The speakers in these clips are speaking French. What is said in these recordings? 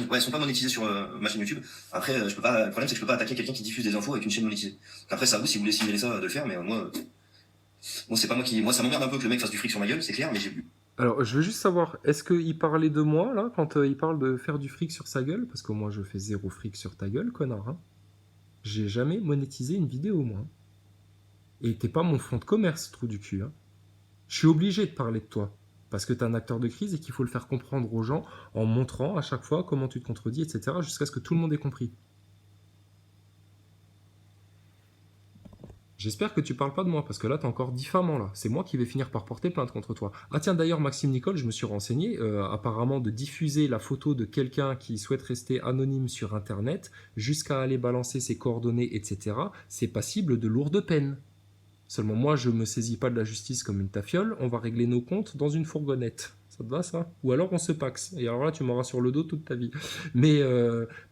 ouais, sont pas monétisées sur ma chaîne YouTube. Après, je peux pas, le problème, c'est que je peux pas attaquer quelqu'un qui diffuse des infos avec une chaîne monétisée. Après, c'est à vous, si vous voulez signaler ça, de le faire, mais moi, c'est pas moi qui. Moi, ça m'emmerde un peu que le mec fasse du fric sur ma gueule, c'est clair, mais j'ai bu. Alors, je veux juste savoir, est-ce qu'il parlait de moi, là, quand il parle de faire du fric sur sa gueule? Parce que moi, je fais zéro fric sur ta gueule, connard, hein. J'ai jamais monétisé une vidéo, moi. Et t'es pas mon fonds de commerce, trou du cul, hein. Je suis obligé de parler de toi. Parce que t'es un acteur de crise et qu'il faut le faire comprendre aux gens en montrant à chaque fois comment tu te contredis, etc. jusqu'à ce que tout le monde ait compris. J'espère que tu parles pas de moi, parce que là, t'es encore diffamant, là. C'est moi qui vais finir par porter plainte contre toi. Ah tiens, d'ailleurs, Maxime Nicole, je me suis renseigné, apparemment de diffuser la photo de quelqu'un qui souhaite rester anonyme sur Internet, jusqu'à aller balancer ses coordonnées, etc., c'est passible de lourdes peines. Seulement moi, je me saisis pas de la justice comme une tafiole, on va régler nos comptes dans une fourgonnette. Ça te va, ça? Ou alors on se paxe. Et alors là, tu m'auras sur le dos toute ta vie. Mais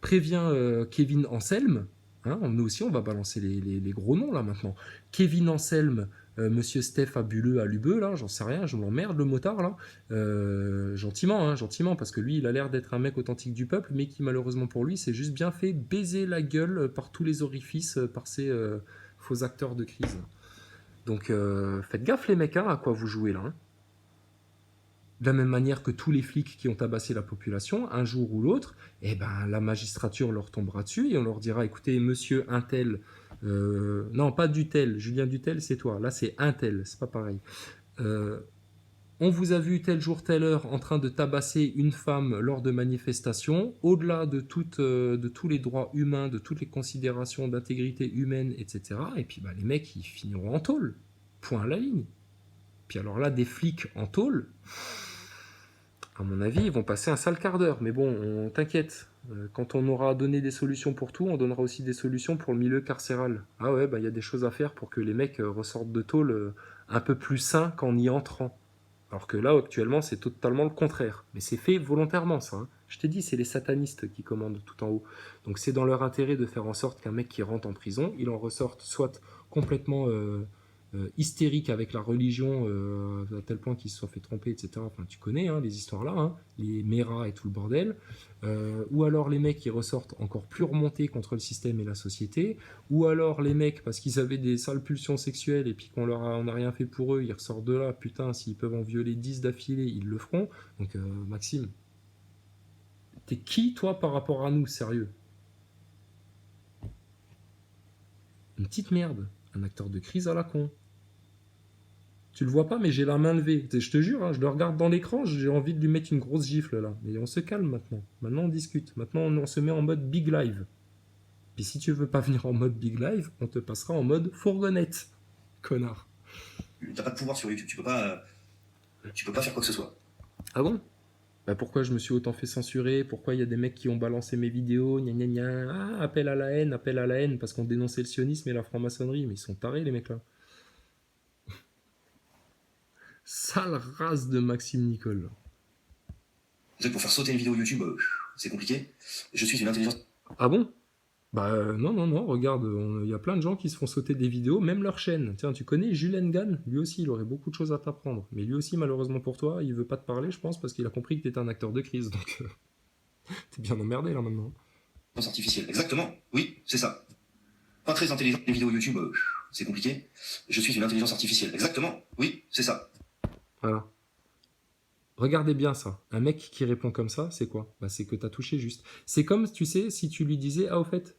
préviens Kevin Anselme. Hein, nous aussi, on va balancer les gros noms, là, maintenant. Kevin Anselme, Monsieur Steph Abuleux à Lubeux, là, j'en sais rien, je m'emmerde, le motard, là. Gentiment, hein, gentiment, parce que lui, il a l'air d'être un mec authentique du peuple, mais qui, malheureusement pour lui, s'est juste bien fait baiser la gueule par tous les orifices, par ces faux acteurs de crise. Donc faites gaffe les mecs, hein, à quoi vous jouez là, hein. De la même manière que tous les flics qui ont tabassé la population, un jour ou l'autre, eh ben, la magistrature leur tombera dessus et on leur dira, écoutez, monsieur Untel, non pas Dutel, Julien Dutel c'est toi, là c'est Untel, c'est pas pareil. Euh, on vous a vu tel jour, telle heure en train de tabasser une femme lors de manifestations, au-delà de tous les droits humains, de toutes les considérations d'intégrité humaine, etc. Et puis bah, les mecs, ils finiront en tôle. Point à la ligne. Puis alors là, des flics en tôle, à mon avis, ils vont passer un sale quart d'heure. Mais bon, on t'inquiète. Quand on aura donné des solutions pour tout, on donnera aussi des solutions pour le milieu carcéral. Ah ouais, bah il y a des choses à faire pour que les mecs ressortent de tôle un peu plus sains qu'en y entrant. Alors que là, actuellement, c'est totalement le contraire. Mais c'est fait volontairement, ça, hein. Je t'ai dit, c'est les satanistes qui commandent tout en haut. Donc c'est dans leur intérêt de faire en sorte qu'un mec qui rentre en prison, il en ressorte soit complètement hystérique avec la religion, à tel point qu'il se soit fait tromper, etc. Enfin, tu connais hein, les histoires là, hein, les méras et tout le bordel. Ou alors les mecs qui ressortent encore plus remontés contre le système et la société. Ou alors les mecs, parce qu'ils avaient des sales pulsions sexuelles et puis on n'a rien fait pour eux, ils ressortent de là, putain, s'ils peuvent en violer 10 d'affilée, ils le feront. Donc Maxime, t'es qui toi par rapport à nous, sérieux? Une petite merde, un acteur de crise à la con. Tu le vois pas, mais j'ai la main levée. Je te jure, hein, je le regarde dans l'écran, j'ai envie de lui mettre une grosse gifle là. Mais on se calme maintenant. Maintenant on discute. Maintenant on se met en mode big live. Puis si tu veux pas venir en mode big live, on te passera en mode fourgonnette. Connard. T'as pas de pouvoir sur YouTube, tu peux pas faire quoi que ce soit. Ah bon? Bah pourquoi je me suis autant fait censurer? Pourquoi il y a des mecs qui ont balancé mes vidéos? Gna gna gna. Ah, appel à la haine, parce qu'on dénonçait le sionisme et la franc-maçonnerie. Mais ils sont tarés les mecs là. Sale race de Maxime Nicole. Vous savez, pour faire sauter une vidéo YouTube, c'est compliqué. Je suis une intelligence. Ah bon? Bah non, non, non, regarde, il y a plein de gens qui se font sauter des vidéos, même leur chaîne. Tiens, tu connais Jules Engan? Lui aussi, il aurait beaucoup de choses à t'apprendre. Mais lui aussi, malheureusement pour toi, il veut pas te parler, je pense, parce qu'il a compris que t'étais un acteur de crise. Donc, t'es bien emmerdé là maintenant. Artificielle. Exactement. Oui, c'est ça. Pas très intelligent. Les vidéos YouTube, c'est compliqué. Je suis une intelligence artificielle. Exactement. Oui, c'est ça. Voilà. Regardez bien ça. Un mec qui répond comme ça, c'est quoi? Bah c'est que t'as touché juste. C'est comme, tu sais, si tu lui disais, ah au fait,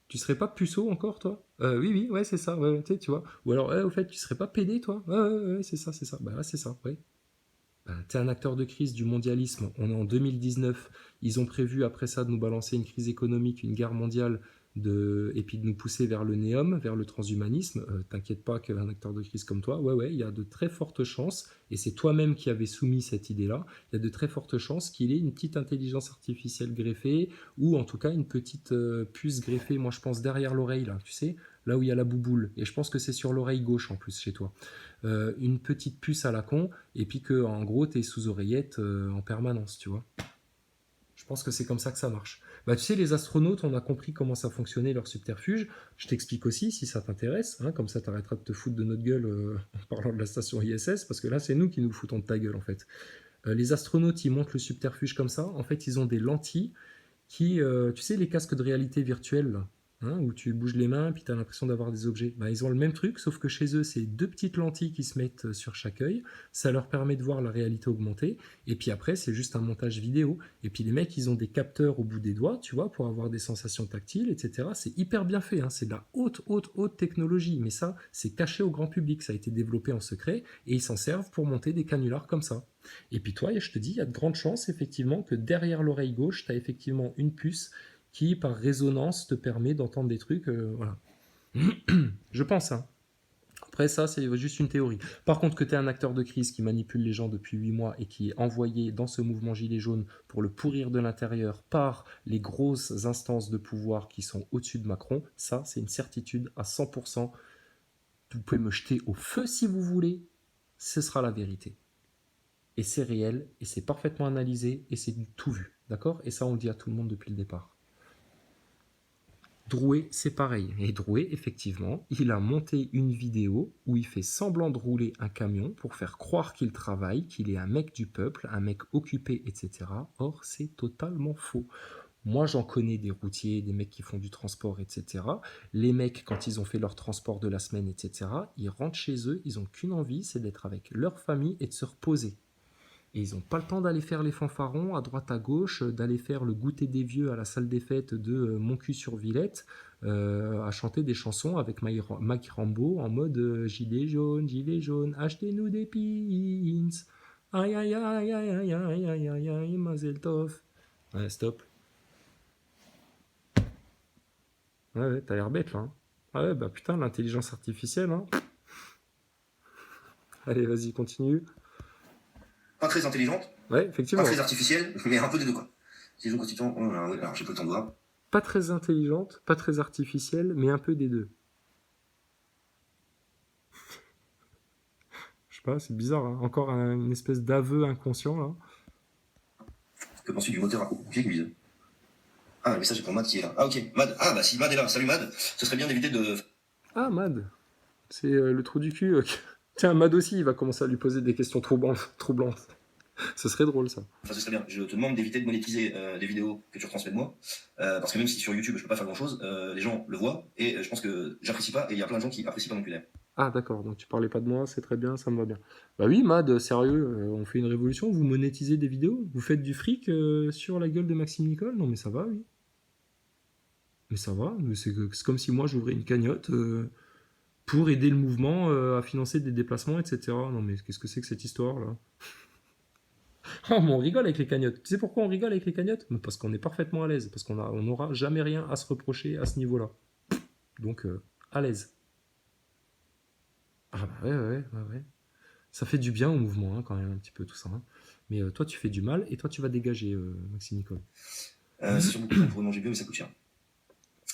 tu serais pas puceau encore, toi? Oui, oui, ouais, c'est ça, ouais, tu vois. Ou alors, au fait, tu serais pas pédé, toi? Ouais, ouais, ouais, c'est ça, c'est ça. Bah là, c'est ça, ouais. T'es un acteur de crise du mondialisme. On est en 2019. Ils ont prévu après ça de nous balancer une crise économique, une guerre mondiale, et puis de nous pousser vers le néum, vers le transhumanisme. T'inquiète pas qu'un acteur de crise comme toi, ouais, ouais, il y a de très fortes chances, et c'est toi-même qui avais soumis cette idée-là, il y a de très fortes chances qu'il ait une petite intelligence artificielle greffée, ou en tout cas une petite puce greffée, moi je pense derrière l'oreille, là, tu sais, là où il y a la bouboule. Et je pense que c'est sur l'oreille gauche en plus chez toi. Une petite puce à la con, et puis que en gros t'es sous oreillette en permanence, tu vois. Je pense que c'est comme ça que ça marche. Bah tu sais, les astronautes, on a compris comment ça fonctionnait leur subterfuge. Je t'explique aussi si ça t'intéresse, hein, comme ça t'arrêteras de te foutre de notre gueule en parlant de la station ISS, parce que là c'est nous qui nous foutons de ta gueule en fait. Les astronautes, ils montent le subterfuge comme ça. En fait, ils ont des lentilles Tu sais, les casques de réalité virtuelle, là, hein, où tu bouges les mains, puis tu as l'impression d'avoir des objets. Bah, ils ont le même truc, sauf que chez eux, c'est deux petites lentilles qui se mettent sur chaque œil. Ça leur permet de voir la réalité augmentée. Et puis après, c'est juste un montage vidéo. Et puis les mecs, ils ont des capteurs au bout des doigts, tu vois, pour avoir des sensations tactiles, etc. C'est hyper bien fait, hein. C'est de la haute, haute, haute technologie. Mais ça, c'est caché au grand public. Ça a été développé en secret et ils s'en servent pour monter des canulars comme ça. Et puis toi, je te dis, il y a de grandes chances effectivement que derrière l'oreille gauche, tu as effectivement une puce qui, par résonance, te permet d'entendre des trucs. Voilà. Je pense, hein. Après ça, c'est juste une théorie. Par contre, que tu es un acteur de crise qui manipule les gens depuis 8 mois et qui est envoyé dans ce mouvement gilet jaune pour le pourrir de l'intérieur par les grosses instances de pouvoir qui sont au-dessus de Macron, ça, c'est une certitude à 100%. Vous pouvez me jeter au feu si vous voulez, ce sera la vérité. Et c'est réel, et c'est parfaitement analysé, et c'est du tout vu. D'accord? Et ça, on le dit à tout le monde depuis le départ. Drouet, c'est pareil. Et Drouet, effectivement, il a monté une vidéo où il fait semblant de rouler un camion pour faire croire qu'il travaille, qu'il est un mec du peuple, un mec occupé, etc. Or, c'est totalement faux. Moi, j'en connais des routiers, des mecs qui font du transport, etc. Les mecs, quand ils ont fait leur transport de la semaine, etc., ils rentrent chez eux, ils n'ont qu'une envie, c'est d'être avec leur famille et de se reposer. Et ils n'ont pas le temps d'aller faire les fanfarons à droite à gauche, d'aller faire le goûter des vieux à la salle des fêtes de Mon cul sur Villette, à chanter des chansons avec Mike Rambo en mode gilet jaune, achetez-nous des pins. Aïe aïe aïe aïe aïe aïe aïe aïe aïe, Mazel Tov. Ouais, stop. Ouais, t'as l'air bête là, hein. Ah ouais, bah putain, l'intelligence artificielle, hein. Allez, vas-y, continue. Pas très intelligente, Ouais, pas effectivement. très artificielle, mais un peu des deux, quoi. Disons constituant. Ouais, alors j'ai pas le temps de voir. Pas très intelligente, pas très artificielle, mais un peu des deux. Je sais pas, c'est bizarre, hein. Encore une espèce d'aveu inconscient là. Que penses-tu du moteur à copier qui vise? Ah, le message est pour Mad qui est là. Ah, ok, Mad. Ah, bah si Mad est là, salut Mad. Ce serait bien d'éviter de. Ah, Mad, c'est le trou du cul. Tiens, Mad aussi, il va commencer à lui poser des questions troublantes. Ce serait drôle ça. Enfin, ce serait bien. Je te demande d'éviter de monétiser des vidéos que tu retransmets de moi. Parce que même si sur YouTube je peux pas faire grand chose, les gens le voient et je pense que j'apprécie pas et il y a plein de gens qui apprécient pas non plus d'ailleurs. Ah, d'accord, donc tu parlais pas de moi, c'est très bien, ça me va bien. Bah oui, Mad, sérieux, on fait une révolution, vous monétisez des vidéos, vous faites du fric sur la gueule de Maxime Nicole? Non, mais ça va, oui. Mais ça va, mais c'est comme si moi j'ouvrais une cagnotte pour aider le mouvement à financer des déplacements, etc. Non, mais qu'est-ce que c'est que cette histoire là? Oh, mais on rigole avec les cagnottes. Tu sais pourquoi on rigole avec les cagnottes? Mais parce qu'on est parfaitement à l'aise, parce on n'aura jamais rien à se reprocher à ce niveau-là. Donc, à l'aise. Ah bah ouais. Ça fait du bien au mouvement, hein, quand même, un petit peu tout ça, hein. Mais toi, tu fais du mal, et toi, tu vas dégager, Maxime Nicole. C'est sûr beaucoup de gens pourraient manger bio mais ça coûte cher.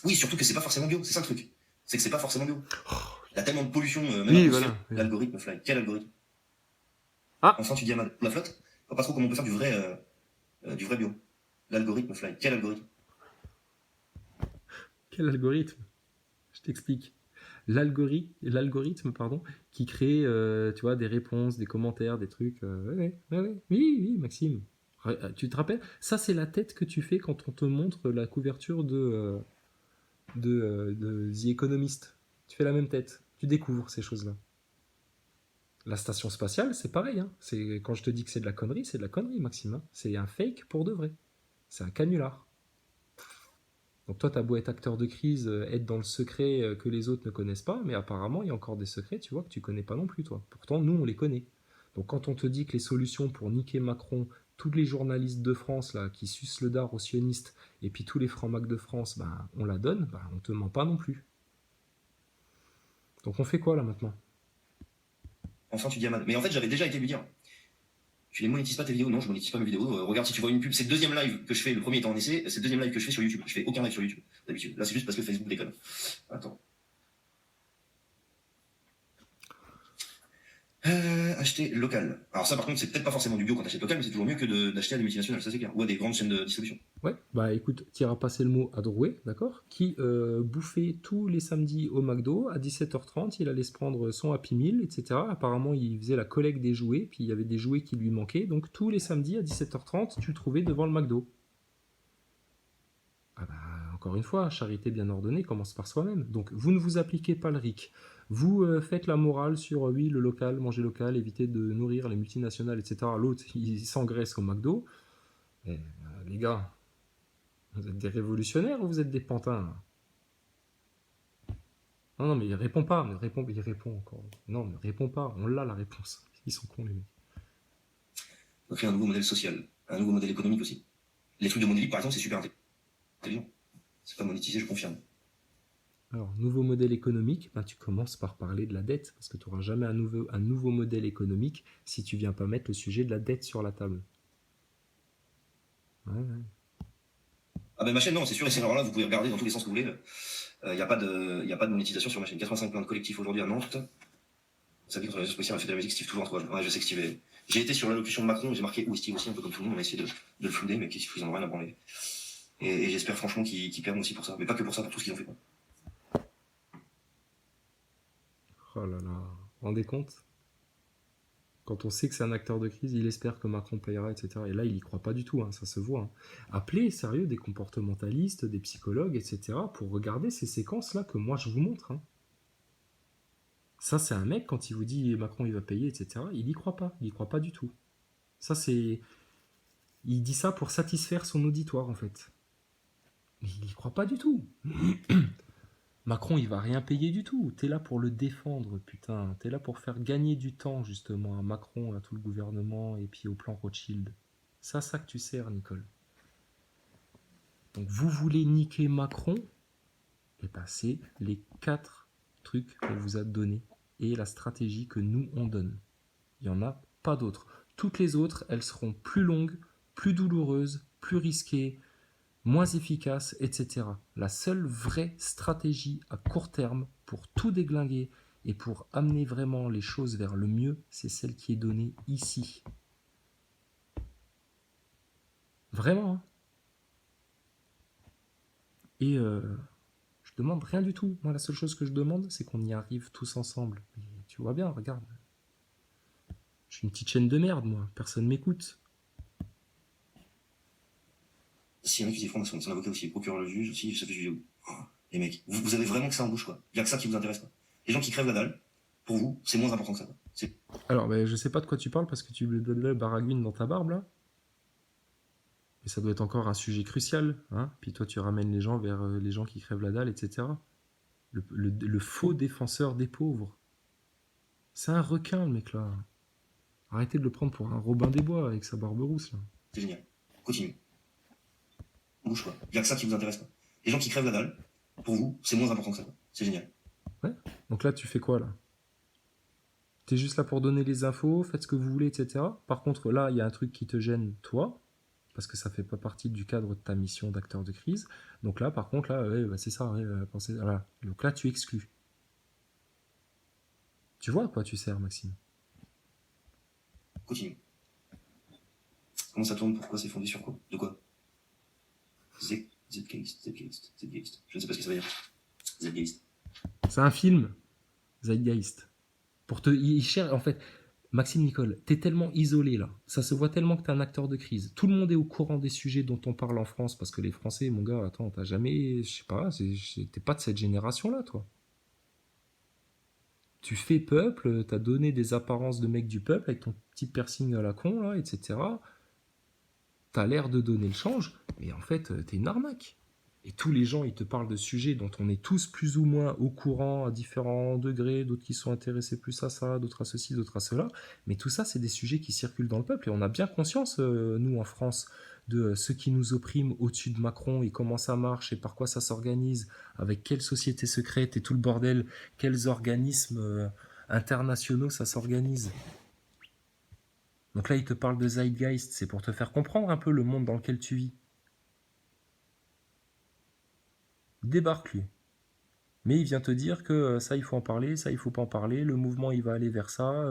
Oui, surtout que c'est pas forcément bio, c'est ça le truc. C'est que c'est pas forcément bio. Il y a tellement de pollution, même Oui, atmosphère. voilà. Oui. L'algorithme fly. Quel algorithme? Ah, Enfin tu dis à Mad. La flotte? Je vois pas trop comment on peut faire du vrai bio. L'algorithme fly. Quel algorithme? quel algorithme? Je t'explique. L'algorithme, pardon, qui crée, tu vois, des réponses, des commentaires, des trucs. Oui, Maxime. Tu te rappelles? Ça, c'est la tête que tu fais quand on te montre la couverture de The Economist. Tu fais la même tête. Tu découvres ces choses-là. La station spatiale, c'est pareil, hein. Quand je te dis que c'est de la connerie, Maxime, hein. C'est un fake pour de vrai. C'est un canular. Donc toi, t'as beau être acteur de crise, être dans le secret que les autres ne connaissent pas, mais apparemment, il y a encore des secrets, tu vois, que tu connais pas non plus, toi. Pourtant, nous, on les connaît. Donc quand on te dit que les solutions pour niquer Macron, tous les journalistes de France là, qui sucent le dard aux sionistes, et puis tous les francs-macs de France, ben, on la donne, ben, on te ment pas non plus. Donc on fait quoi là maintenant? Enfin tu dis à Mad. Mais en fait j'avais déjà été lui dire. Tu les monétises pas tes vidéos? Non, je monétise pas mes vidéos. Regarde si tu vois une pub, c'est le deuxième live que je fais, le premier étant en essai, c'est le deuxième live que je fais sur YouTube. Je fais aucun live sur YouTube, d'habitude. Là c'est juste parce que Facebook déconne. Attends. Acheter local. Alors ça par contre c'est peut-être pas forcément du bio quand t'achètes local, mais c'est toujours mieux que d'acheter à des multinationales, ça c'est clair. Ou à des grandes chaînes de distribution. Ouais, bah écoute, tu iras passer le mot à Drouet, d'accord? Qui bouffait tous les samedis au McDo, à 17h30, il allait se prendre son Happy Meal, etc. Apparemment, il faisait la collecte des jouets, puis il y avait des jouets qui lui manquaient, donc tous les samedis à 17h30, tu le trouvais devant le McDo. encore une fois, charité bien ordonnée commence par soi-même. Donc, vous ne vous appliquez pas le RIC. Vous faites la morale sur, oui, le local, manger local, éviter de nourrir les multinationales, etc. L'autre, il s'engraisse au McDo. Et, les gars, vous êtes des révolutionnaires ou vous êtes des pantins là? Non, non, mais il répond pas, il répond encore. Non, ne répond pas, on l'a la réponse. Ils sont cons, les mecs. On doit créer un nouveau modèle social, un nouveau modèle économique aussi. Les trucs de monnaie libre, par exemple, c'est super intelligent. C'est pas monétisé, je confirme. Alors, nouveau modèle économique, ben, tu commences par parler de la dette, parce que tu n'auras jamais un nouveau modèle économique si tu viens pas mettre le sujet de la dette sur la table. Ouais, ouais. Ah ben ma chaîne, non, c'est sûr, et c'est alors là, vous pouvez regarder dans tous les sens que vous voulez. Il n'y a pas de monétisation sur ma chaîne. 85 plaintes collectifs aujourd'hui à Nantes. Ça dit contre la spéciale a fait de la musique, Steve toujours toi. Ouais, je sais que Steve est... J'ai été sur l'allocution de Macron, j'ai marqué où Steve aussi, un peu comme tout le monde, on a essayé de le flouder, mais qu'ils en ont rien à branler. Et j'espère franchement qu'ils perdent aussi pour ça. Mais pas que pour ça, pour tout ce qu'ils ont fait. Oh là là, vous vous rendez compte? Quand on sait que c'est un acteur de crise, il espère que Macron payera, etc. Et là, il y croit pas du tout, hein, ça se voit. Hein. Appelez, sérieux, des comportementalistes, des psychologues, etc. pour regarder ces séquences-là que moi je vous montre. Hein. Ça, c'est un mec, quand il vous dit Macron il va payer, etc., il y croit pas. Il y croit pas du tout. Ça, c'est. Il dit ça pour satisfaire son auditoire, en fait. Mais il y croit pas du tout. Macron, il va rien payer du tout. T'es là pour le défendre, putain. T'es là pour faire gagner du temps, justement, à Macron, à tout le gouvernement, et puis au plan Rothschild. C'est à ça que tu sers, Nicole. Donc, vous voulez niquer Macron? Et ben, c'est les 4 trucs qu'on vous a donnés et la stratégie que nous, on donne. Il n'y en a pas d'autres. Toutes les autres, elles seront plus longues, plus douloureuses, plus risquées, moins efficaces, etc. La seule vraie stratégie à court terme pour tout déglinguer et pour amener vraiment les choses vers le mieux, c'est celle qui est donnée ici. Vraiment. Hein. Et je demande rien du tout. Moi, la seule chose que je demande, c'est qu'on y arrive tous ensemble. Et tu vois bien, regarde. Je suis une petite chaîne de merde, moi. Personne m'écoute. Si y en a qui s'y font, son avocat aussi, procureur le juge aussi, ça fait vidéo. Oh, les mecs, vous avez vraiment que ça en bouche, quoi. Il n'y a que ça qui vous intéresse, quoi. Les gens qui crèvent la dalle, pour vous, c'est moins important que ça, quoi. Alors, je sais pas de quoi tu parles parce que tu baragouines dans ta barbe, là. Mais ça doit être encore un sujet crucial, hein. Puis toi, tu ramènes les gens vers les gens qui crèvent la dalle, etc. Le faux défenseur des pauvres. C'est un requin, le mec, là. Arrêtez de le prendre pour un Robin des Bois avec sa barbe rousse, là. C'est génial. Continue. Bouge, quoi. Il n'y a que ça qui vous intéresse, quoi. Les gens qui crèvent la dalle, pour vous, c'est moins important que ça, quoi. C'est génial. Ouais. Donc là, tu fais quoi, là? T'es juste là pour donner les infos, faites ce que vous voulez, etc. Par contre, là, il y a un truc qui te gêne, toi, parce que ça fait pas partie du cadre de ta mission d'acteur de crise. Donc là, par contre, là, ouais, c'est ça, ouais, voilà. Donc là, tu exclus. Tu vois à quoi tu sers, Maxime? Continue. Comment ça tourne? Pourquoi c'est fondé sur quoi? De quoi? Zgeist. Je ne sais pas ce que ça veut dire. Zgeist. C'est un film, Zeitgeist. Il cherche, en fait, Maxime Nicole, t'es tellement isolé là, ça se voit tellement que t'es un acteur de crise. Tout le monde est au courant des sujets dont on parle en France, parce que les Français, mon gars, attends, t'as jamais, je sais pas, t'es pas de cette génération-là, toi. Tu fais peuple, t'as donné des apparences de mec du peuple avec ton petit piercing à la con, là, etc. T'as l'air de donner le change, mais en fait, t'es une arnaque. Et tous les gens, ils te parlent de sujets dont on est tous plus ou moins au courant à différents degrés, d'autres qui sont intéressés plus à ça, d'autres à ceci, d'autres à cela. Mais tout ça, c'est des sujets qui circulent dans le peuple. Et on a bien conscience, nous, en France, de ceux qui nous oppriment au-dessus de Macron et comment ça marche et par quoi ça s'organise, avec quelles sociétés secrètes et tout le bordel, quels organismes internationaux ça s'organise. Donc là, il te parle de Zeitgeist, c'est pour te faire comprendre un peu le monde dans lequel tu vis. Débarque lui. Mais il vient te dire que ça, il faut en parler, ça, il faut pas en parler, le mouvement, il va aller vers ça.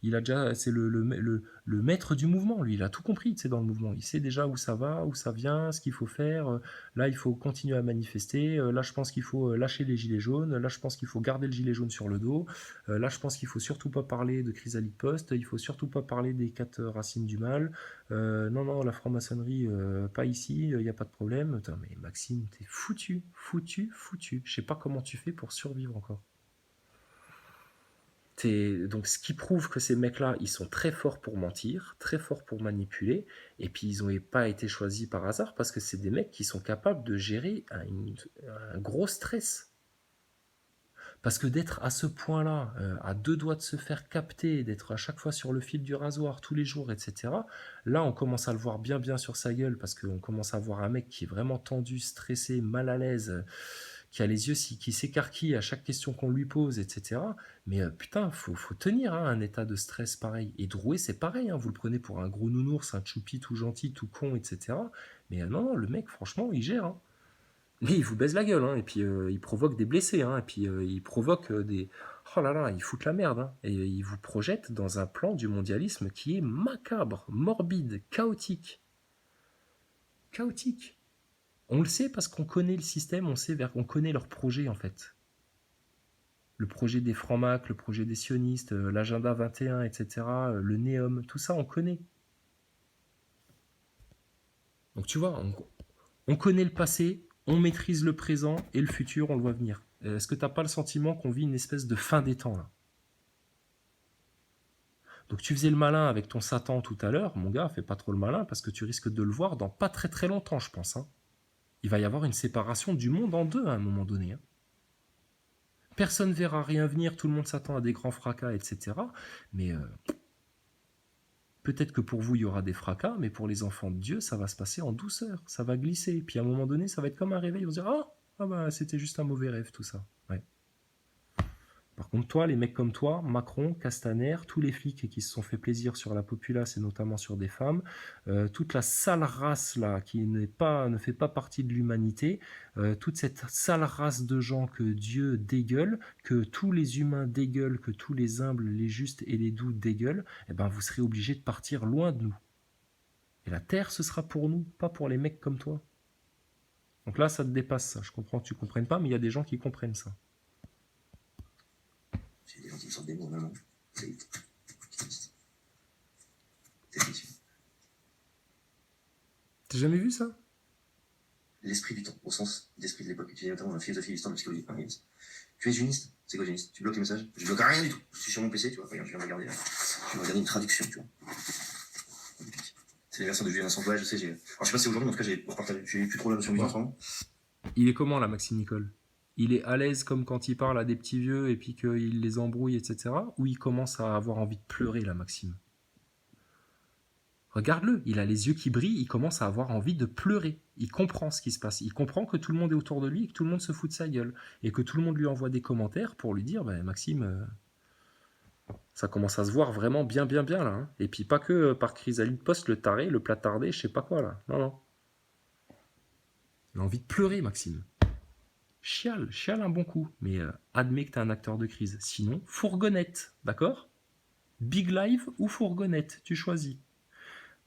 Il a déjà, c'est le maître du mouvement, lui, il a tout compris, tu sais, dans le mouvement. Il sait déjà où ça va, où ça vient, ce qu'il faut faire. Là, il faut continuer à manifester. Là, je pense qu'il faut lâcher les gilets jaunes. Là, je pense qu'il faut garder le gilet jaune sur le dos. Là, je pense qu'il faut surtout pas parler de chrysalide post. Il faut surtout pas parler des 4 racines du mal. Non, non, la franc-maçonnerie, pas ici, il n'y a pas de problème. Putain, mais Maxime, t'es foutu, foutu, foutu. Je sais pas comment tu fais pour survivre encore. Donc, ce qui prouve que ces mecs-là, ils sont très forts pour mentir, très forts pour manipuler, et puis ils n'ont pas été choisis par hasard parce que c'est des mecs qui sont capables de gérer un gros stress. Parce que d'être à ce point-là, à 2 doigts de se faire capter, d'être à chaque fois sur le fil du rasoir tous les jours, etc., là, on commence à le voir bien bien sur sa gueule, parce qu'on commence à voir un mec qui est vraiment tendu, stressé, mal à l'aise, qui a les yeux qui s'écarquillent à chaque question qu'on lui pose, etc. Mais putain, faut tenir hein, un état de stress pareil. Et Drouet, c'est pareil, hein, vous le prenez pour un gros nounours, un choupi tout gentil, tout con, etc. Mais non, non, le mec, franchement, il gère. Hein. Mais il vous baise la gueule, hein, et puis il provoque des blessés, hein, et puis il provoque des... Oh là là, il fout la merde, hein, et il vous projette dans un plan du mondialisme qui est macabre, morbide, chaotique. Chaotique. On le sait parce qu'on connaît le système, on connaît leur projet en fait. Le projet des francs-macs, le projet des sionistes, l'agenda 21, etc., le NEOM, tout ça on connaît. Donc tu vois, on connaît le passé, on maîtrise le présent et le futur, on le voit venir. Est-ce que t'as pas le sentiment qu'on vit une espèce de fin des temps là? Donc tu faisais le malin avec ton Satan tout à l'heure, mon gars, fais pas trop le malin parce que tu risques de le voir dans pas très très longtemps, je pense. Hein. Il va y avoir une séparation du monde en deux à un moment donné. Hein. Personne ne verra rien venir, tout le monde s'attend à des grands fracas, etc. Mais peut-être que pour vous, il y aura des fracas, mais pour les enfants de Dieu, ça va se passer en douceur, ça va glisser. Puis à un moment donné, ça va être comme un réveil, on va se dire ah bah c'était juste un mauvais rêve tout ça. Ouais. Par contre, toi, les mecs comme toi, Macron, Castaner, tous les flics qui se sont fait plaisir sur la populace et notamment sur des femmes, toute la sale race là qui ne fait pas partie de l'humanité, toute cette sale race de gens que Dieu dégueule, que tous les humains dégueulent, que tous les humbles, les justes et les doux dégueulent, eh ben vous serez obligés de partir loin de nous. Et la terre, ce sera pour nous, pas pour les mecs comme toi. Donc là, ça te dépasse ça. Je comprends que tu comprennes pas, mais il y a des gens qui comprennent ça. C'est des gens qui me sortent des mots, non. C'est délicieux. T'as jamais vu ça? L'esprit du temps, au sens d'esprit de l'époque, utilisé notamment dans la philosophie, l'histoire, la psychologie. Ah, yes. Tu es uniste? C'est quoi uniste? Tu bloques les messages? Je bloque rien du tout. Je suis sur mon PC, tu vois. Regarde, je viens de regarder là. Je viens de regarder une traduction, tu vois. C'est les versions de Julien Assange. Ouais, je sais, alors je sais pas si c'est aujourd'hui, mais en tout cas, j'ai plus trop la notion de vie en ce moment. Il est comment là, Maxime Nicole? Il est à l'aise comme quand il parle à des petits vieux et puis qu'il les embrouille, etc. Ou il commence à avoir envie de pleurer là, Maxime? Regarde-le, il a les yeux qui brillent, il commence à avoir envie de pleurer. Il comprend ce qui se passe. Il comprend que tout le monde est autour de lui et que tout le monde se fout de sa gueule. Et que tout le monde lui envoie des commentaires pour lui dire Maxime, ça commence à se voir vraiment bien, bien, bien là. Hein. Et puis pas que par chrysalide post, le taré, le platardé, je sais pas quoi là. Non, non. Il a envie de pleurer, Maxime. Chiale un bon coup. Mais admets que t'es un acteur de crise. Sinon, fourgonnette, d'accord? Big live ou fourgonnette, tu choisis.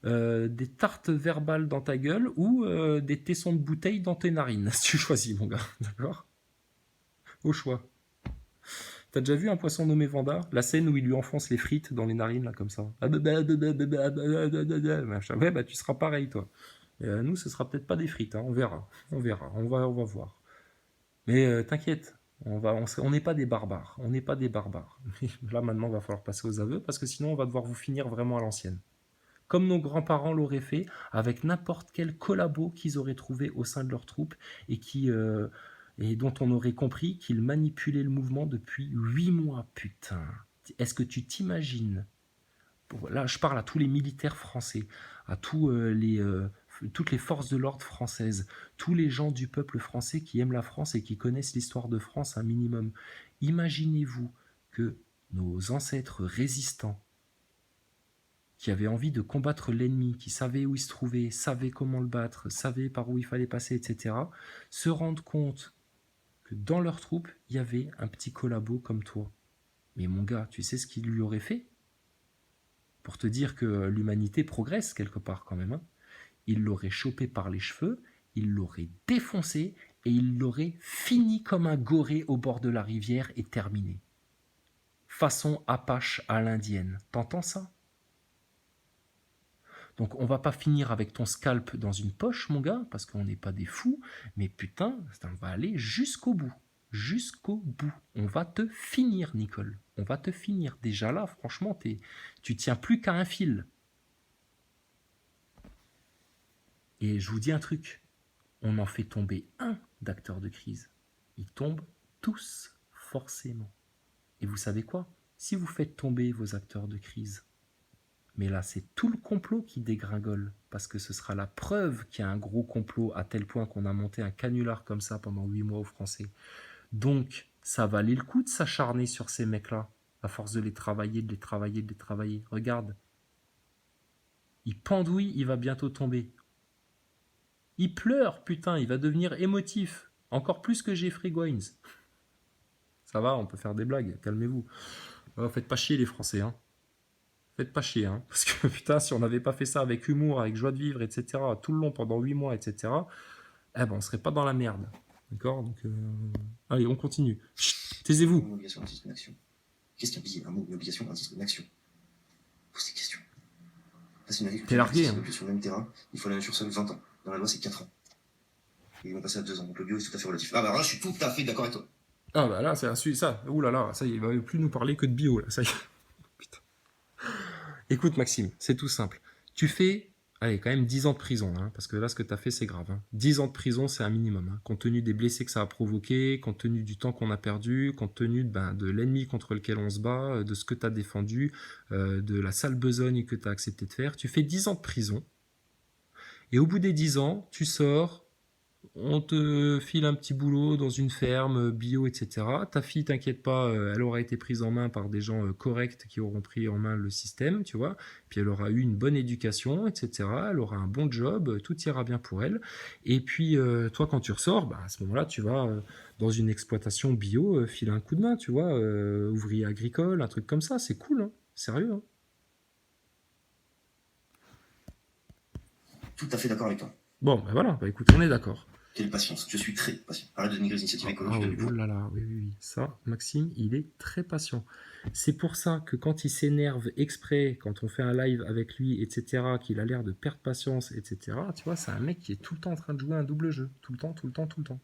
Des tartes verbales dans ta gueule ou des tessons de bouteille dans tes narines. Tu choisis, mon gars, d'accord? Au choix. T'as déjà vu un poisson nommé Vanda? La scène où il lui enfonce les frites dans les narines, là, comme ça. Ouais, bah tu seras pareil, toi. Nous, ce sera peut-être pas des frites, hein. On verra. On va voir. Mais t'inquiète, on n'est pas des barbares. On n'est pas des barbares. Là, maintenant, il va falloir passer aux aveux parce que sinon, on va devoir vous finir vraiment à l'ancienne. Comme nos grands-parents l'auraient fait avec n'importe quel collabo qu'ils auraient trouvé au sein de leur troupe et dont on aurait compris qu'ils manipulaient le mouvement depuis 8 mois, putain. Est-ce que tu t'imagines? Là, je parle à tous les militaires français, à toutes les forces de l'ordre françaises, tous les gens du peuple français qui aiment la France et qui connaissent l'histoire de France un minimum. Imaginez-vous que nos ancêtres résistants, qui avaient envie de combattre l'ennemi, qui savaient où il se trouvait, savaient comment le battre, savaient par où il fallait passer, etc., se rendent compte que dans leur troupe, il y avait un petit collabo comme toi. Mais mon gars, tu sais ce qu'il lui aurait fait? Pour te dire que l'humanité progresse quelque part quand même. Hein. Il l'aurait chopé par les cheveux, il l'aurait défoncé et il l'aurait fini comme un goré au bord de la rivière et terminé. Façon Apache à l'indienne. T'entends ça? Donc on va pas finir avec ton scalp dans une poche, mon gars, parce qu'on n'est pas des fous, mais putain, on va aller jusqu'au bout. Jusqu'au bout. On va te finir, Nicole. On va te finir. Déjà là, franchement, tu tiens plus qu'à un fil. Et je vous dis un truc, on en fait tomber un d'acteurs de crise. Ils tombent tous, forcément. Et vous savez quoi? Si vous faites tomber vos acteurs de crise, mais là, c'est tout le complot qui dégringole, parce que ce sera la preuve qu'il y a un gros complot à tel point qu'on a monté un canular comme ça pendant 8 mois aux Français. Donc, ça valait le coup de s'acharner sur ces mecs-là, à force de les travailler, de les travailler, de les travailler. Regarde, il pendouille, il va bientôt tomber. Il pleure, putain, il va devenir émotif, encore plus que Jeffrey Goins. Ça va, on peut faire des blagues, calmez-vous. Faites pas chier les Français, hein. Faites pas chier, hein. Parce que putain, si on n'avait pas fait ça avec humour, avec joie de vivre, etc., tout le long pendant 8 mois, etc., eh ben, on serait pas dans la merde. D'accord? Donc, allez, on continue. Chut, taisez-vous. Une obligation ainsi qu'une action. Qu'est-ce qu'il y a un mot, une obligation ainsi qu'une action? Pose des questions. Passer une année T'es largué, hein. sur le même terrain, il faut la même sur seul 20 ans. Dans la loi, c'est 4 ans. Et ils vont passer à 2 ans. Donc le bio est tout à fait relatif. Ah bah là, je suis tout à fait d'accord avec toi. Ah bah là, c'est un sujet, ça. Ouh là là, ça y est, il va plus nous parler que de bio, là, ça y est. Putain. Écoute, Maxime, c'est tout simple. Tu fais, allez, quand même 10 ans de prison, hein, parce que là, ce que tu as fait, c'est grave. Hein. 10 ans de prison, c'est un minimum, hein, compte tenu des blessés que ça a provoqué, compte tenu du temps qu'on a perdu, compte tenu de l'ennemi contre lequel on se bat, de ce que tu as défendu, de la sale besogne que tu as accepté de faire. Tu fais 10 ans de prison, et au bout des 10 ans, tu sors, on te file un petit boulot dans une ferme bio, etc. Ta fille, t'inquiète pas, elle aura été prise en main par des gens corrects qui auront pris en main le système, tu vois. Puis elle aura eu une bonne éducation, etc. Elle aura un bon job, tout ira bien pour elle. Et puis toi, quand tu ressors, bah, à ce moment-là, tu vas dans une exploitation bio, filer un coup de main, tu vois, ouvrier agricole, un truc comme ça. C'est cool, hein. Sérieux, hein. Tout à fait d'accord avec toi. Bon, ben voilà, bah écoute, on est d'accord. Quelle patience. Je suis très patient. Arrête de dénigrer les initiatives Ah écologiques. oui, oh là là, oui, oui, oui. Ça, Maxime, il est très patient. C'est pour ça que quand il s'énerve exprès, quand on fait un live avec lui, etc., qu'il a l'air de perdre patience, etc., tu vois, c'est un mec qui est tout le temps en train de jouer un double jeu. Tout le temps, tout le temps, tout le temps.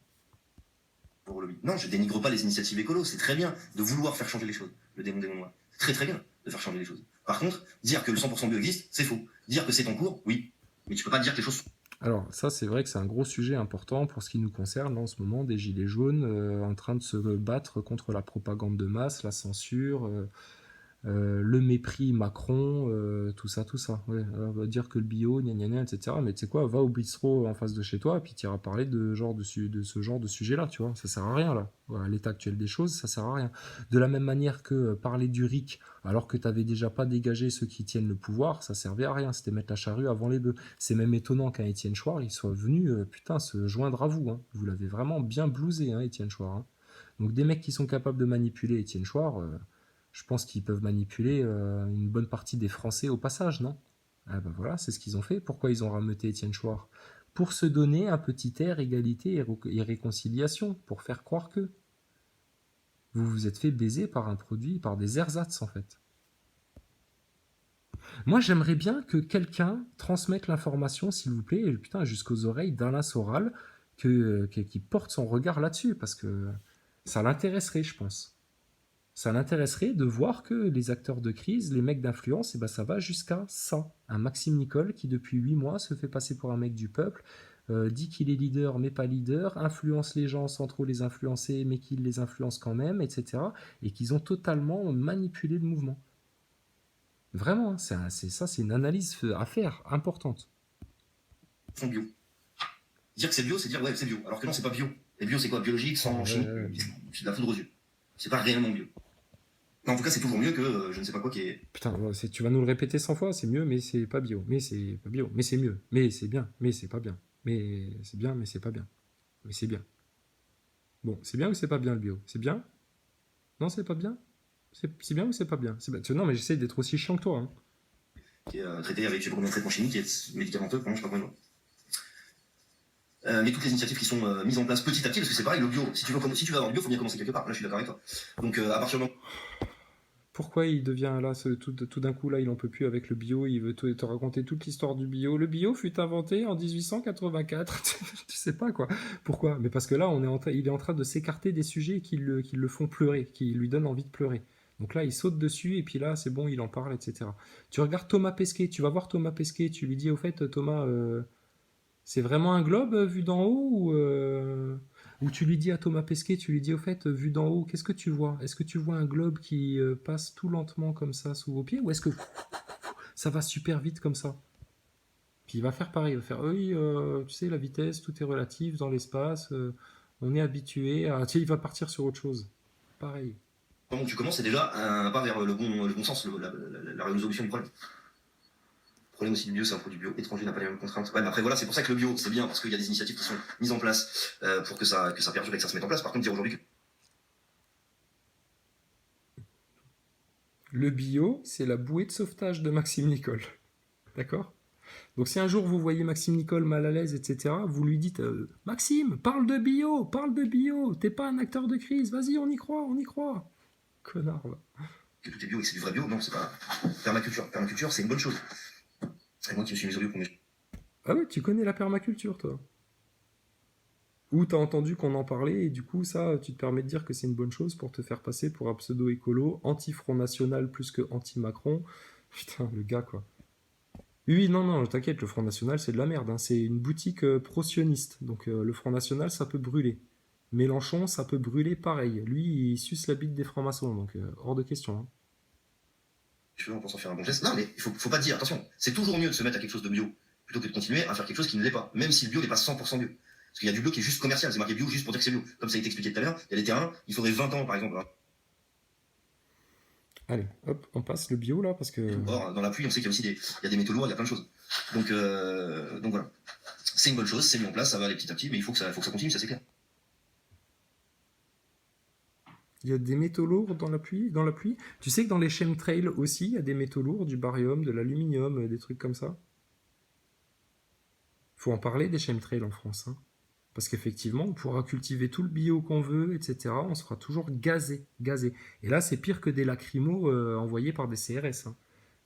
Pour le... Non, je dénigre pas les initiatives écolos. C'est très bien de vouloir faire changer les choses. Le démon moi. C'est très très bien de faire changer les choses. Par contre, dire que le 100% bio existe, c'est faux. Dire que c'est en cours, oui. Mais tu peux pas dire que les choses sont... Alors ça, c'est vrai que c'est un gros sujet important pour ce qui nous concerne en ce moment, des gilets jaunes en train de se battre contre la propagande de masse, la censure, le mépris Macron, tout ça, tout ça. Ouais, on va dire que le bio, gna gna gna, etc. Mais tu sais quoi, va au bistrot en face de chez toi, puis tu iras parler de ce genre de sujet-là, tu vois. Ça sert à rien, là. Voilà, l'état actuel des choses, ça sert à rien. De la même manière que parler du RIC, alors que tu n'avais déjà pas dégagé ceux qui tiennent le pouvoir, ça servait à rien. C'était mettre la charrue avant les bœufs. C'est même étonnant qu'un Étienne Chouard, il soit venu, putain, se joindre à vous. Hein. Vous l'avez vraiment bien blousé, hein, Étienne Chouard. Hein. Donc des mecs qui sont capables de manipuler Étienne Chouard... je pense qu'ils peuvent manipuler une bonne partie des Français au passage, non? Ah ben voilà, c'est ce qu'ils ont fait. Pourquoi ils ont rameuté Étienne Chouard? Pour se donner un petit air égalité et réconciliation, pour faire croire que vous vous êtes fait baiser par un produit, par des ersatz en fait. Moi, j'aimerais bien que quelqu'un transmette l'information, s'il vous plaît, putain, jusqu'aux oreilles d'Alain Soral, qui porte son regard là-dessus, parce que ça l'intéresserait, je pense. Ça l'intéresserait de voir que les acteurs de crise, les mecs d'influence, eh ben ça va jusqu'à ça. Un Maxime Nicole qui, depuis 8 mois, se fait passer pour un mec du peuple, dit qu'il est leader mais pas leader, influence les gens sans trop les influencer mais qu'il les influence quand même, etc. Et qu'ils ont totalement manipulé le mouvement. Vraiment, c'est une analyse à faire, importante. Sont bio. Dire que c'est bio, c'est dire ouais, c'est bio. Alors que non, c'est pas bio. Et bio, c'est quoi? Biologique, sans chimie. C'est de la poudre aux yeux. C'est pas réellement bio. Mais en tout cas, c'est toujours mieux que je ne sais pas quoi qui est... Putain, tu vas nous le répéter 100 fois, c'est mieux, mais c'est pas bio. Mais c'est pas bio. Mais c'est mieux. Mais c'est bien. Mais c'est pas bien. Mais c'est bien, mais c'est pas bien. Mais c'est bien. Bon, c'est bien ou c'est pas bien le bio? C'est bien? Non, c'est pas bien? C'est bien ou c'est pas bien? C'est bien. Non, mais j'essaie d'être aussi chiant que toi, hein. qui est traité avec je sais pas combien de traitements chimiques, qui est médicamenteux pendant je sais pas combien de jours. Mais toutes les initiatives qui sont mises en place petit à petit, parce que c'est pareil, le bio, si tu veux avoir du bio, il faut bien commencer quelque part. Là, je suis d'accord avec toi. Donc, à partir du moment Pourquoi il devient là, tout d'un coup, là, il en peut plus avec le bio, il veut te raconter toute l'histoire du bio. Le bio fut inventé en 1884. Tu sais pas quoi. Pourquoi? Mais parce que là, il est en train de s'écarter des sujets qui le font pleurer, qui lui donnent envie de pleurer. Donc là, il saute dessus, et puis là, c'est bon, il en parle, etc. Tu regardes Thomas Pesquet, tu vas voir Thomas Pesquet, tu lui dis, au fait, Thomas, c'est vraiment un globe vu d'en haut ou tu lui dis à Thomas Pesquet, tu lui dis au fait, vu d'en haut, qu'est-ce que tu vois? Est-ce que tu vois un globe qui passe tout lentement comme ça sous vos pieds ou est-ce que ça va super vite comme ça? Puis il va faire pareil, il va faire oui, tu sais, la vitesse, tout est relatif dans l'espace, on est habitué à. Tu sais, il va partir sur autre chose. Pareil. où tu commences, c'est déjà un pas vers le bon sens, la résolution du problème. Le problème aussi du bio, c'est un produit bio étranger, n'a pas les mêmes contraintes. Ouais, mais après, voilà, c'est pour ça que le bio, c'est bien, parce qu'il y a des initiatives qui sont mises en place pour que ça perdure et que ça se mette en place. Par contre, dire aujourd'hui que Le bio, c'est la bouée de sauvetage de Maxime Nicole. D'accord? Donc si un jour vous voyez Maxime Nicole mal à l'aise, etc., vous lui dites Maxime, parle de bio, t'es pas un acteur de crise, vas-y, on y croit, on y croit. Connard, va. tout est bio et que c'est du vrai bio, non, c'est pas. Permaculture. Permaculture, c'est une bonne chose. Et moi qui me suis mis au bio pour mes. Ah ouais, tu connais la permaculture, toi. Ou t'as entendu qu'on en parlait, et du coup, ça, tu te permets de dire que c'est une bonne chose pour te faire passer pour un pseudo-écolo, anti-Front National plus que anti-Macron. Putain, le gars, quoi. Oui, oui, non, non, t'inquiète, le Front National, c'est de la merde, hein. C'est une boutique pro-sioniste. Donc le Front National, ça peut brûler. Mélenchon, ça peut brûler pareil. Lui, il suce la bite des francs-maçons, donc hors de question, hein. cheveux en pensant faire un bon geste. Non, mais il faut pas dire, attention, c'est toujours mieux de se mettre à quelque chose de bio plutôt que de continuer à faire quelque chose qui ne l'est pas, même si le bio n'est pas 100% bio. Parce qu'il y a du bio qui est juste commercial, c'est marqué bio juste pour dire que c'est bio. Comme ça a été expliqué tout à l'heure, il y a des terrains, il faudrait 20 ans par exemple. Allez, hop, on passe le bio là, parce que. Or, dans la pluie, on sait qu'il y a aussi il y a des métaux lourds, il y a plein de choses. Donc voilà. C'est une bonne chose, c'est mis en place, ça va aller petit à petit, mais il faut que ça continue, ça c'est clair. Il y a des métaux lourds dans la pluie, dans la pluie. Tu sais que dans les chemtrails aussi, il y a des métaux lourds, du barium, de l'aluminium, des trucs comme ça. Faut en parler des chemtrails en France, hein. Parce qu'effectivement, on pourra cultiver tout le bio qu'on veut, etc. On sera toujours gazé, gazé. Et là, c'est pire que des lacrymos envoyés par des CRS, hein.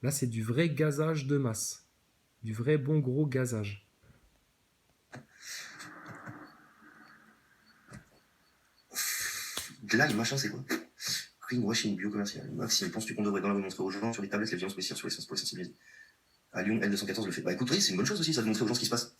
Là, c'est du vrai gazage de masse. Du vrai bon gros gazage. Glide, machin, c'est quoi? Greenwashing bio-commercial. Maxime, penses-tu qu'on devrait dans la rue montrer aux gens sur les tablettes les violences policières sur l'essence pour les sensibiliser? À Lyon, L214 le fait. Bah écoute, oui, c'est une bonne chose aussi, ça de montrer aux gens ce qui se passe.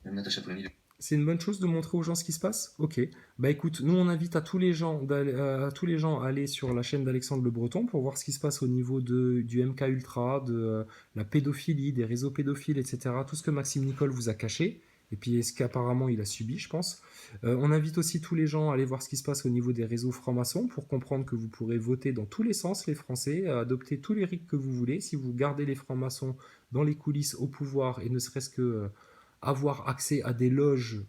Même Natacha Polony. C'est une bonne chose de montrer aux gens ce qui se passe? Ok. Bah écoute, nous on invite à tous les gens, à aller sur la chaîne d'Alexandre Le Breton pour voir ce qui se passe au niveau du MK Ultra, de la pédophilie, des réseaux pédophiles, etc. Tout ce que Maxime Nicole vous a caché, et puis ce qu'apparemment il a subi, je pense. On invite aussi tous les gens à aller voir ce qui se passe au niveau des réseaux francs-maçons pour comprendre que vous pourrez voter dans tous les sens, les Français, adopter tous les rites que vous voulez. Si vous gardez les francs-maçons dans les coulisses au pouvoir et ne serait-ce que avoir accès à des loges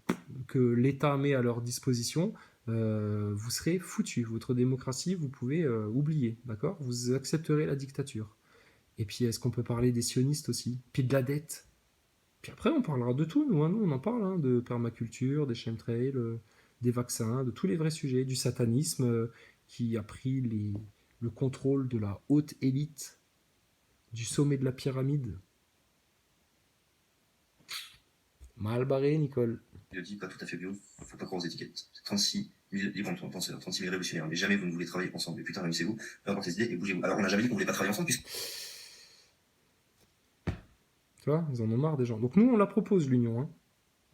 que l'État met à leur disposition, vous serez foutu. Votre démocratie, vous pouvez oublier, d'accord? Vous accepterez la dictature. Et puis, est-ce qu'on peut parler des sionistes aussi? Puis de la dette. Puis après, on parlera de tout, nous, hein, nous on en parle, hein, de permaculture, des chemtrails, des vaccins, de tous les vrais sujets, du satanisme qui a pris le contrôle de la haute élite, du sommet de la pyramide. Mal barré, Nicole. Il dit pas tout à fait bio, faut pas croire aux étiquettes. C'est 36 000 libres penseurs, 36 000 révolutionnaires. Mais jamais vous ne voulez travailler ensemble. Et putain, réunissez-vous, peu importe les idées et bougez-vous. Alors on n'a jamais dit qu'on voulait pas travailler ensemble, puisque. Tu vois, ils en ont marre des gens. Donc nous, on la propose, l'union, hein.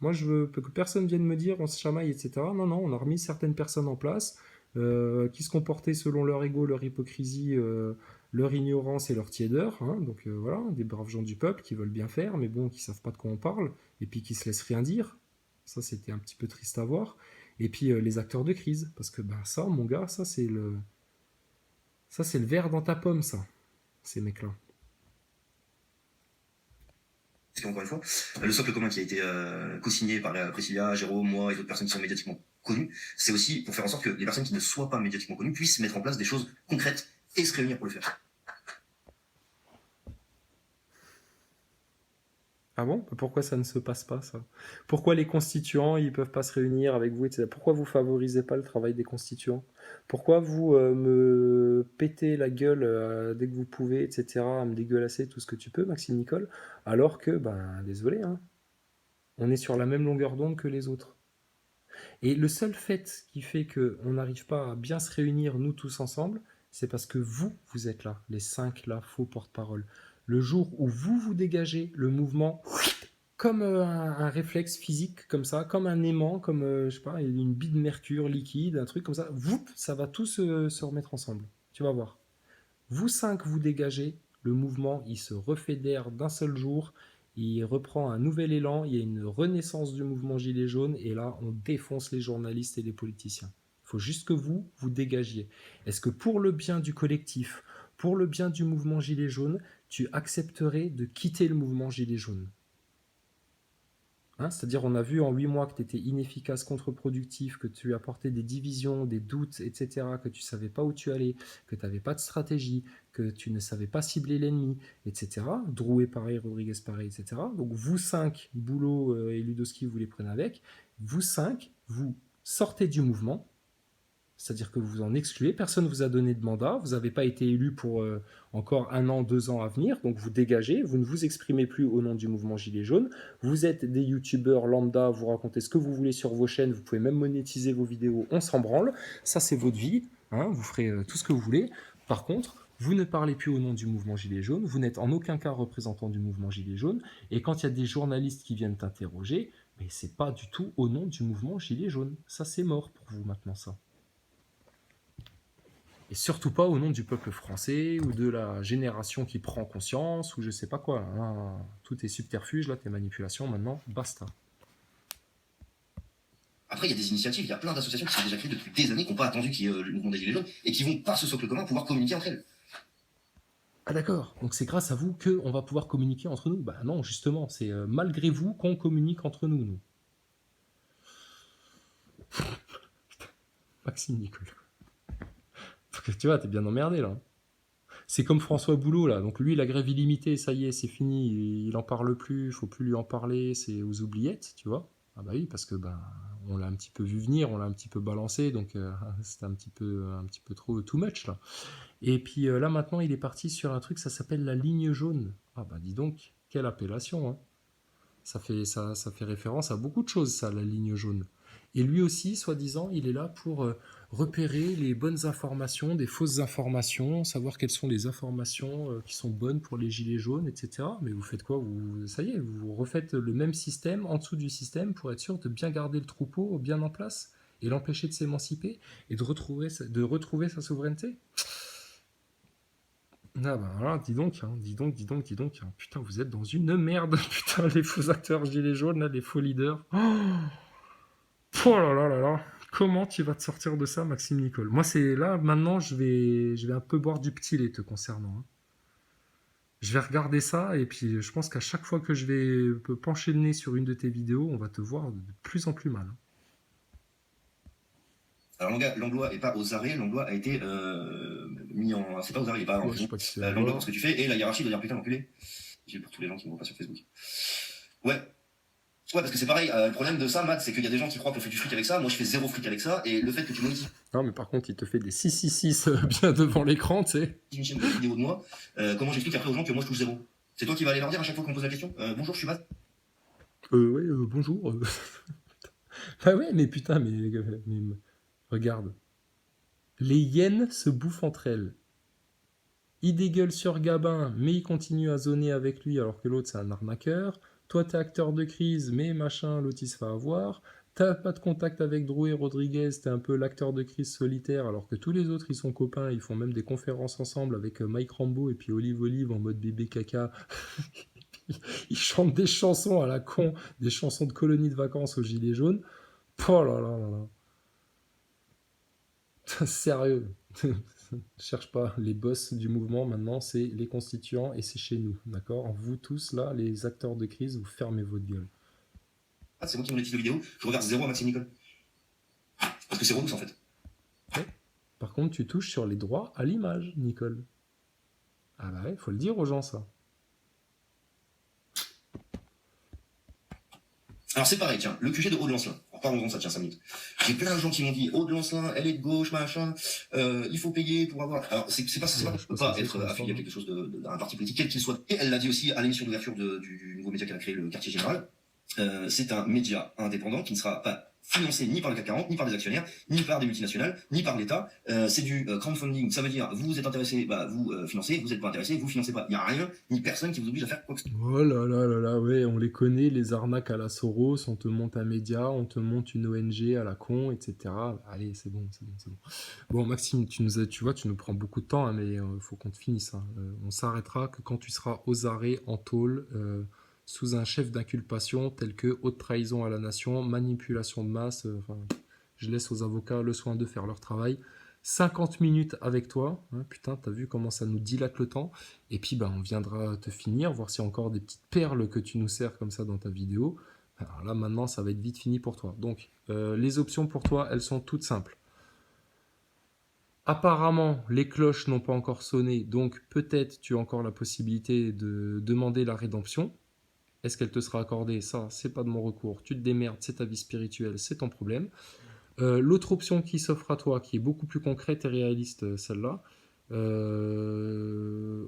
Moi, je veux que personne vienne me dire on se chamaille, etc. Non, non, on a remis certaines personnes en place qui se comportaient selon leur ego, leur hypocrisie, leur ignorance et leur tiédeur, hein. Donc voilà, des braves gens du peuple qui veulent bien faire, mais bon, qui savent pas de quoi on parle, et puis qui se laissent rien dire. Ça, c'était un petit peu triste à voir. Et puis les acteurs de crise, parce que ben, ça, mon gars, ça, c'est le verre dans ta pomme, ça, ces mecs-là. Parce qu'encore une fois, le socle commun qui a été co-signé par Priscilla, Jérôme, moi et d'autres personnes qui sont médiatiquement connues, c'est aussi pour faire en sorte que les personnes qui ne soient pas médiatiquement connues puissent mettre en place des choses concrètes et se réunir pour le faire. Ah bon? Pourquoi ça ne se passe pas, ça? Pourquoi les constituants, ils peuvent pas se réunir avec vous, etc. Pourquoi vous favorisez pas le travail des constituants? Pourquoi vous me pétez la gueule dès que vous pouvez, etc., à me dégueulasser tout ce que tu peux, Maxime Nicole, alors que, ben, désolé, hein, on est sur la même longueur d'onde que les autres. Et le seul fait qui fait qu'on n'arrive pas à bien se réunir, nous tous ensemble, c'est parce que vous êtes là, les 5 là, faux porte-parole. Le jour où vous dégagez, le mouvement, comme un réflexe physique, comme ça, comme un aimant, comme, je sais pas, une bille de mercure liquide, un truc comme ça, ça va tout se remettre ensemble. Tu vas voir. Vous 5, vous dégagez, le mouvement, il se refédère d'un seul jour, il reprend un nouvel élan, il y a une renaissance du mouvement Gilet jaune, et là, on défonce les journalistes et les politiciens. Il faut juste que vous dégagiez. Est-ce que pour le bien du collectif, pour le bien du mouvement Gilet jaune, tu accepterais de quitter le mouvement Gilet jaune? Hein, c'est-à-dire, on a vu en 8 mois que tu étais inefficace, contre-productif, que tu apportais des divisions, des doutes, etc., que tu ne savais pas où tu allais, que tu n'avais pas de stratégie, que tu ne savais pas cibler l'ennemi, etc. Drouet pareil, Rodriguez pareil, etc. Donc vous 5, Boulot et Ludowski, vous les prenez avec. Vous 5, vous sortez du mouvement, c'est-à-dire que vous en excluez, personne ne vous a donné de mandat, vous n'avez pas été élu pour encore 1 an, 2 ans à venir, donc vous dégagez, vous ne vous exprimez plus au nom du mouvement Gilets jaunes, vous êtes des youtubeurs lambda, vous racontez ce que vous voulez sur vos chaînes, vous pouvez même monétiser vos vidéos, on s'en branle, ça c'est votre vie, hein, vous ferez tout ce que vous voulez. Par contre, vous ne parlez plus au nom du mouvement Gilets jaunes, vous n'êtes en aucun cas représentant du mouvement Gilets jaunes, et quand il y a des journalistes qui viennent t'interroger, mais c'est pas du tout au nom du mouvement Gilets jaunes, ça c'est mort pour vous maintenant ça. Et surtout pas au nom du peuple français ou de la génération qui prend conscience ou je sais pas quoi. Hein. Tout est subterfuge, là, tes manipulations, maintenant, basta. Après, il y a des initiatives, il y a plein d'associations qui sont déjà créées depuis des années, qui n'ont pas attendu qu'il y ait le mouvement des Gilets jaunes, et qui vont, par ce socle commun, pouvoir communiquer entre elles. Ah d'accord, donc c'est grâce à vous qu'on va pouvoir communiquer entre nous. Bah non, justement, c'est malgré vous qu'on communique entre nous, nous. Maxime Nicole. Tu vois, t'es bien emmerdé, là. C'est comme François Boulot, là. Donc lui, la grève illimitée, ça y est, c'est fini. Il en parle plus, il faut plus lui en parler, c'est aux oubliettes, tu vois. Ah bah oui, parce que ben on l'a un petit peu vu venir, on l'a un petit peu balancé, donc c'était un petit peu trop too much, là. Et puis là, maintenant, il est parti sur un truc, ça s'appelle la ligne jaune. Ah bah dis donc, quelle appellation, hein. Ça fait référence à beaucoup de choses, ça, la ligne jaune. Et lui aussi, soi-disant, il est là pour repérer les bonnes informations, des fausses informations, savoir quelles sont les informations qui sont bonnes pour les gilets jaunes, etc. Mais vous faites quoi? Ça y est, vous refaites le même système en dessous du système pour être sûr de bien garder le troupeau bien en place et l'empêcher de s'émanciper et de retrouver sa souveraineté. Ah bah voilà, dis donc, hein, dis donc, dis donc, dis donc. Hein. Putain, vous êtes dans une merde, putain, les faux acteurs gilets jaunes, là, les faux leaders. Oh là là là là. Comment tu vas te sortir de ça, Maxime Nicole? Moi, c'est là, maintenant, je vais un peu boire du petit lait te concernant. Hein. Je vais regarder ça, et puis je pense qu'à chaque fois que je vais pencher le nez sur une de tes vidéos, on va te voir de plus en plus mal. Hein. Alors l'emploi est pas aux arrêts, l'emploi a été mis en... C'est pas aux arrêts, il est pas en Ouais, je sais pas qui c'est. l'emploi pour ce que tu fais, et la hiérarchie doit dire putain l'enculé. J'ai pour tous les gens qui me voient pas sur Facebook. Ouais. Ouais, parce que c'est pareil, le problème de ça, Matt, c'est qu'il y a des gens qui croient qu'on fait du fric avec ça, moi je fais 0 fric avec ça, et le fait que tu monétises Non, mais par contre, il te fait des 666 bien devant l'écran, tu sais. une chaîne de vidéos de moi, comment j'explique après aux gens que moi je touche 0? C'est toi qui vas aller leur dire à chaque fois qu'on me pose la question, bonjour, je suis Matt. Ouais, bonjour. Bah ouais, mais putain, mais regarde. Les hyènes se bouffent entre elles. Il dégueule sur Gabin, mais il continue à zoner avec lui alors que l'autre c'est un arnaqueur. Toi t'es acteur de crise, mais machin, l'autre il se fait avoir. T'as pas de contact avec Drouet Rodriguez, t'es un peu l'acteur de crise solitaire alors que tous les autres ils sont copains, ils font même des conférences ensemble avec Mike Rambo et puis Olive Olive en mode bébé caca. Ils chantent des chansons à la con, des chansons de colonie de vacances aux gilets jaunes. Oh là là là là. Sérieux. Cherche pas les boss du mouvement maintenant, c'est les constituants et c'est chez nous, d'accord? Vous tous là, les acteurs de crise, vous fermez votre gueule. Ah, c'est moi qui monétise le vidéo, je reverse 0 à Maxime Nicole. Parce que c'est relou, ça, en fait. Ouais. Par contre, tu touches sur les droits à l'image, Nicole. Ah bah ouais, faut le dire aux gens ça. Alors c'est pareil, tiens, le QG de Aude Lancelin. Alors parlons-en de ça, tiens, 5 minutes. J'ai plein de gens qui m'ont dit, Aude Lancelin, elle est de gauche, machin, il faut payer pour avoir... Alors c'est pas, Je peut sais pas pas être affilié à quelque chose d'un parti politique, quel qu'il soit. Et elle l'a dit aussi à l'émission d'ouverture du nouveau média qu'elle a créé, le Quartier Général. C'est un média indépendant qui ne sera pas financé ni par le CAC 40, ni par des actionnaires, ni par des multinationales, ni par l'État. C'est du crowdfunding, ça veut dire vous êtes intéressé, bah vous financez, vous êtes pas intéressé, vous financez pas. Il n'y a rien, ni personne qui vous oblige à faire quoi que ce soit. Oh là là là là, ouais, on les connaît, les arnaques à la Soros, on te monte un média, on te monte une ONG à la con, etc. Allez, c'est bon, c'est bon, c'est bon. Bon, Maxime, tu vois, tu nous prends beaucoup de temps, hein, mais faut qu'on te finisse, hein. On s'arrêtera que quand tu seras aux arrêts, en tôle, sous un chef d'inculpation tel que haute trahison à la nation, manipulation de masse. Enfin, je laisse aux avocats le soin de faire leur travail. 50 minutes avec toi, hein, putain, t'as vu comment ça nous dilate le temps. Et puis, bah, on viendra te finir, voir s'il y a encore des petites perles que tu nous sers comme ça dans ta vidéo. Alors là, maintenant, ça va être vite fini pour toi. Donc, les options pour toi, elles sont toutes simples. Apparemment, les cloches n'ont pas encore sonné, donc peut-être tu as encore la possibilité de demander la rédemption. Est-ce qu'elle te sera accordée? Ça, c'est pas de mon recours. Tu te démerdes, c'est ta vie spirituelle, c'est ton problème. L'autre option qui s'offre à toi, qui est beaucoup plus concrète et réaliste, celle-là, euh,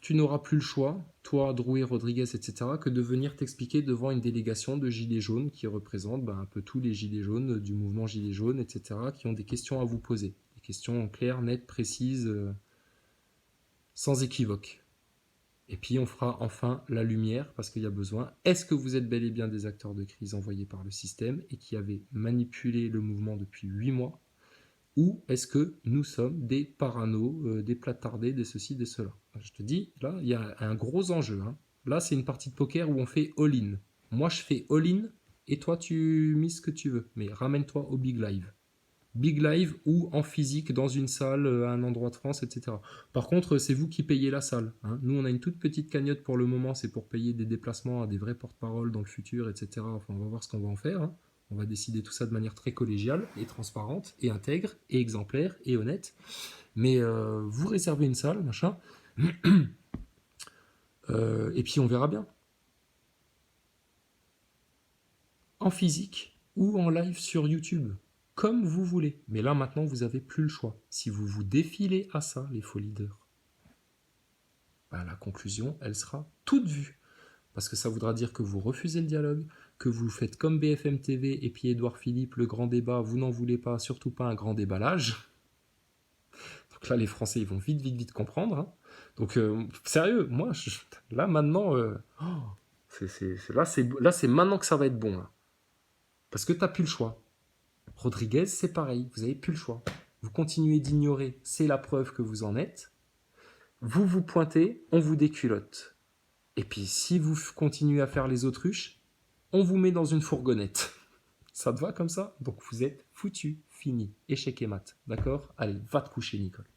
tu n'auras plus le choix, toi, Drouet, Rodriguez, etc., que de venir t'expliquer devant une délégation de gilets jaunes qui représente un peu tous les gilets jaunes du mouvement gilets jaunes, etc., qui ont des questions à vous poser. Des questions claires, nettes, précises, sans équivoque. Et puis on fera enfin la lumière parce qu'il y a besoin. Est-ce que vous êtes bel et bien des acteurs de crise envoyés par le système et qui avaient manipulé le mouvement depuis 8 mois? Ou est-ce que nous sommes des paranos, des platardés, des ceci, des cela? Je te dis, là, il y a un gros enjeu, hein. Là, c'est une partie de poker où on fait all-in. Moi, je fais all-in et toi, tu mises ce que tu veux. Mais ramène-toi au big live. Big live ou en physique dans une salle à un endroit de France, etc. Par contre, c'est vous qui payez la salle, hein. Nous, on a une toute petite cagnotte pour le moment, c'est pour payer des déplacements à des vrais porte-paroles dans le futur, etc. Enfin, on va voir ce qu'on va en faire, hein. On va décider tout ça de manière très collégiale et transparente et intègre et exemplaire et honnête. Mais vous réservez une salle, machin, et puis on verra bien. En physique ou en live sur YouTube. Comme vous voulez. Mais là, maintenant, vous n'avez plus le choix. Si vous vous défilez à ça, les faux leaders, bah, la conclusion, elle sera toute vue. Parce que ça voudra dire que vous refusez le dialogue, que vous faites comme BFM TV et puis Édouard Philippe, le grand débat, vous n'en voulez pas, surtout pas un grand déballage. Donc là, les Français, ils vont vite, vite, vite comprendre, hein. Donc, sérieux, moi, là, maintenant, là, c'est maintenant que ça va être bon, là. Parce que tu n'as plus le choix. Rodriguez, c'est pareil, vous n'avez plus le choix. Vous continuez d'ignorer, c'est la preuve que vous en êtes. Vous vous pointez, on vous déculotte. Et puis si vous continuez à faire les autruches, on vous met dans une fourgonnette. Ça te va comme ça? Donc vous êtes foutu, fini, échec et mat. D'accord? Allez, va te coucher, Nicole.